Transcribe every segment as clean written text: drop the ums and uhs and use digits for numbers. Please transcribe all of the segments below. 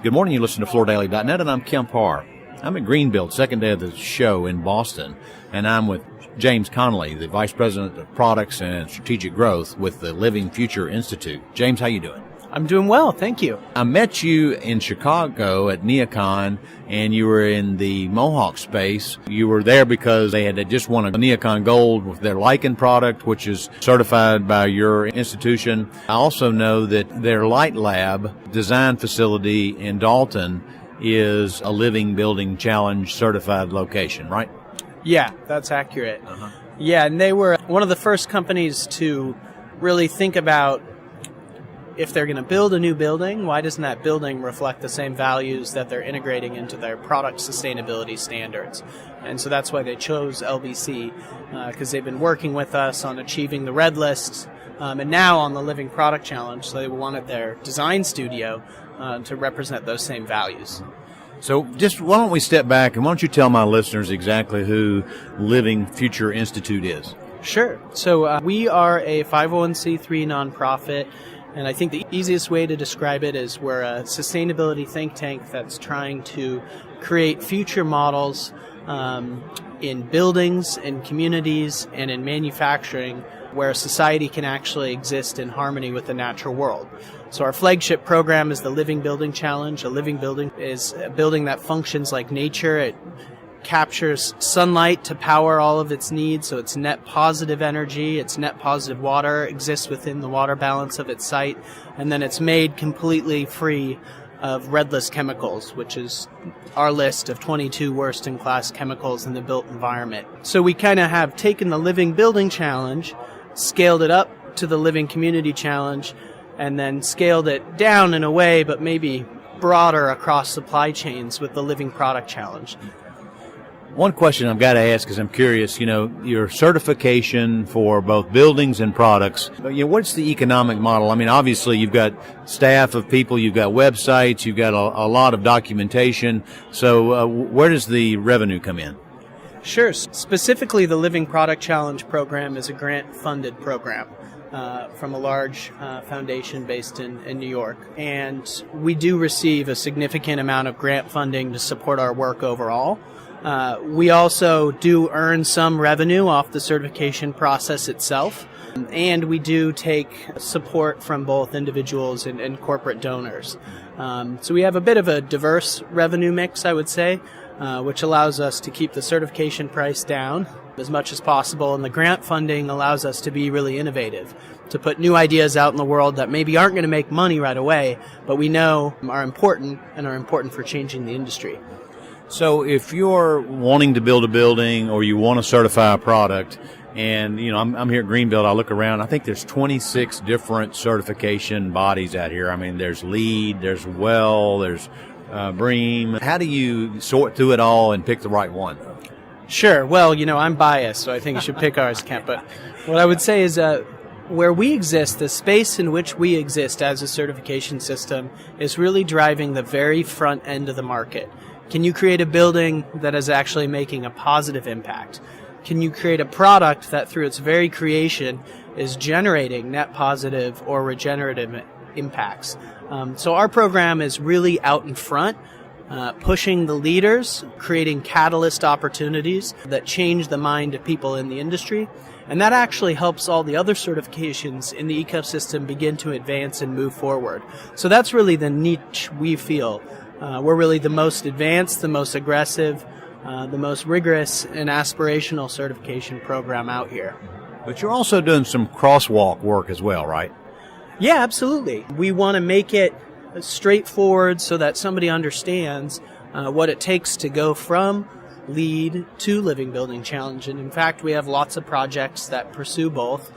Good morning. You listen to FloorDaily.net, and I'm Kemp Harr. I'm at Greenbuild, second day of the show in Boston, and I'm with James Connelly, the Vice President of Products and Strategic Growth with the Living Future Institute. James, how you doing? I'm doing well, thank you. I met you in Chicago at Neocon, and you were in the Mohawk space. You were there because they had just won a Neocon Gold with their lichen product, which is certified by your institution. I also know that their Light Lab design facility in Dalton is a Living Building Challenge certified location, right? Yeah, that's accurate. Yeah, and they were one of the first companies to really think about if they're going to build a new building, why doesn't that building reflect the same values that they're integrating into their product sustainability standards? And so that's why they chose LBC, because they've been working with us on achieving the red list, and now on the Living Product Challenge. So they wanted their design studio to represent those same values. So just why don't we step back and why don't you tell my listeners exactly who Living Future Institute is? Sure. So we are a 501c3 nonprofit. And I think the easiest way to describe it is we're a sustainability think tank that's trying to create future models in buildings, in communities, and in manufacturing where society can actually exist in harmony with the natural world. So our flagship program is the Living Building Challenge. A living building is a building that functions like nature. It captures sunlight to power all of its needs, so it's net positive energy, it's net positive water, exists within the water balance of its site, and then it's made completely free of red list chemicals, which is our list of 22 worst in class chemicals in the built environment. So we kind of have taken the Living Building Challenge, scaled it up to the Living Community Challenge, and then scaled it down in a way, but maybe broader across supply chains with the Living Product Challenge. One question I've got to ask because I'm curious, your certification for both buildings and products, what's the economic model? I mean, obviously you've got staff of people, you've got websites, you've got a lot of documentation. So where does the revenue come in? Sure. Specifically, the Living Product Challenge program is a grant-funded program from a large foundation based in New York. And we do receive a significant amount of grant funding to support our work overall. We also do earn some revenue off the certification process itself, and we do take support from both individuals and corporate donors. So we have a bit of a diverse revenue mix, I would say, which allows us to keep the certification price down as much as possible, and the grant funding allows us to be really innovative, to put new ideas out in the world that maybe aren't going to make money right away, but we know are important and are important for changing the industry. So if you're wanting to build a building or you want to certify a product, and, I'm here at Greenbuild, I look around, I think there's 26 different certification bodies out here. I mean, there's LEED, there's WELL, there's BREEAM. How do you sort through it all and pick the right one? Sure. Well, I'm biased, so I think you should pick ours, Kemp. But what I would say is where we exist, the space in which we exist as a certification system is really driving the very front end of the market. Can you create a building that is actually making a positive impact? Can you create a product that through its very creation is generating net positive or regenerative impacts? So our program is really out in front, pushing the leaders, creating catalyst opportunities that change the mind of people in the industry. And that actually helps all the other certifications in the ecosystem begin to advance and move forward. So that's really the niche we feel. We're really the most advanced, the most aggressive, the most rigorous and aspirational certification program out here. But you're also doing some crosswalk work as well, right? Yeah, absolutely. We want to make it straightforward so that somebody understands what it takes to go from LEED to Living Building Challenge. And in fact, we have lots of projects that pursue both.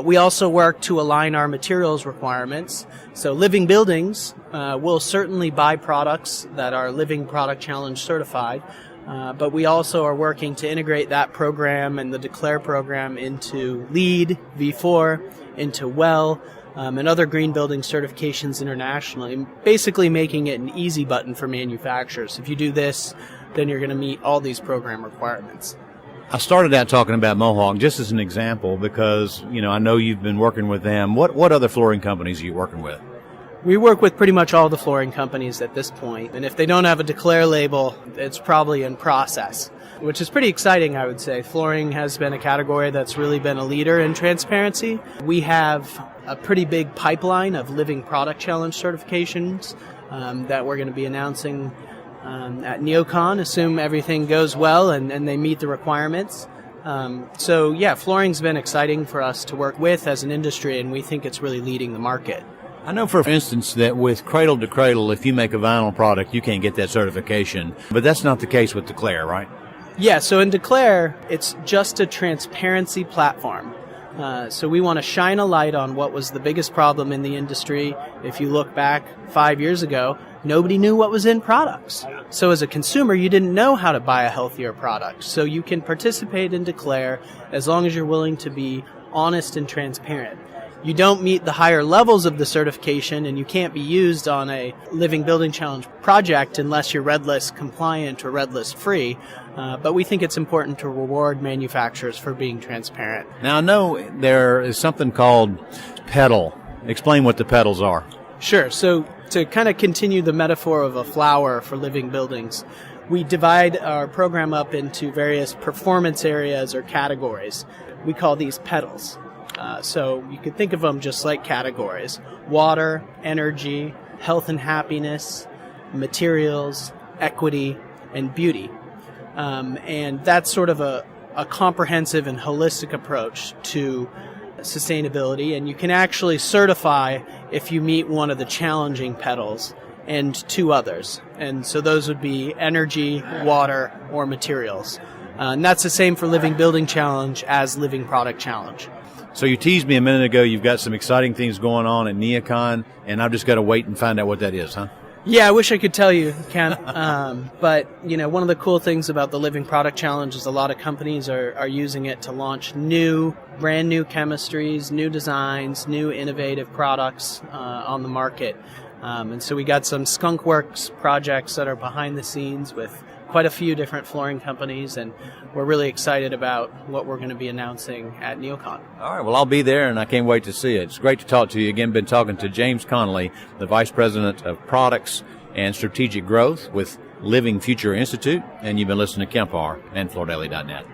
We also work to align our materials requirements. So Living Buildings will certainly buy products that are Living Product Challenge certified, but we also are working to integrate that program and the Declare program into LEED, V4, into WELL, and other green building certifications internationally, basically making it an easy button for manufacturers. If you do this, then you're going to meet all these program requirements. I started out talking about Mohawk just as an example because, I know you've been working with them. What other flooring companies are you working with? We work with pretty much all the flooring companies at this point, and if they don't have a Declare label, it's probably in process, which is pretty exciting, I would say. Flooring has been a category that's really been a leader in transparency. We have a pretty big pipeline of Living Product Challenge certifications that we're going to be announcing at NeoCon, assume everything goes well and they meet the requirements. Flooring's been exciting for us to work with as an industry, and we think it's really leading the market. I know, for instance, that with Cradle to Cradle, if you make a vinyl product, you can't get that certification. But that's not the case with Declare, right? Yeah, so in Declare, it's just a transparency platform. So we want to shine a light on what was the biggest problem in the industry. If you look back 5 years ago, nobody knew what was in products. So as a consumer, you didn't know how to buy a healthier product. So you can participate in Declare as long as you're willing to be honest and transparent. You don't meet the higher levels of the certification, and you can't be used on a Living Building Challenge project unless you're Red List compliant or Red List free. But we think it's important to reward manufacturers for being transparent. Now, I know there is something called petal. Explain what the petals are. Sure. So to kind of continue the metaphor of a flower for living buildings, we divide our program up into various performance areas or categories. We call these petals. So you could think of them just like categories: water, energy, health and happiness, materials, equity, and beauty. And that's sort of a comprehensive and holistic approach to sustainability. And you can actually certify if you meet one of the challenging petals and two others. And so those would be energy, water, or materials. And that's the same for Living Building Challenge as Living Product Challenge. So you teased me a minute ago, you've got some exciting things going on at NeoCon, and I've just got to wait and find out what that is, huh? Yeah, I wish I could tell you, Ken. But, one of the cool things about the Living Product Challenge is a lot of companies are using it to launch brand new chemistries, new designs, new innovative products on the market. And so we got some Skunk Works projects that are behind the scenes with quite a few different flooring companies, and we're really excited about what we're going to be announcing at NeoCon. All right, well, I'll be there, and I can't wait to see it. It's great to talk to you again. Been talking to James Connelly, the Vice President of Products and Strategic Growth with Living Future Institute, and you've been listening to Kemp Harr and FloorDaily.net.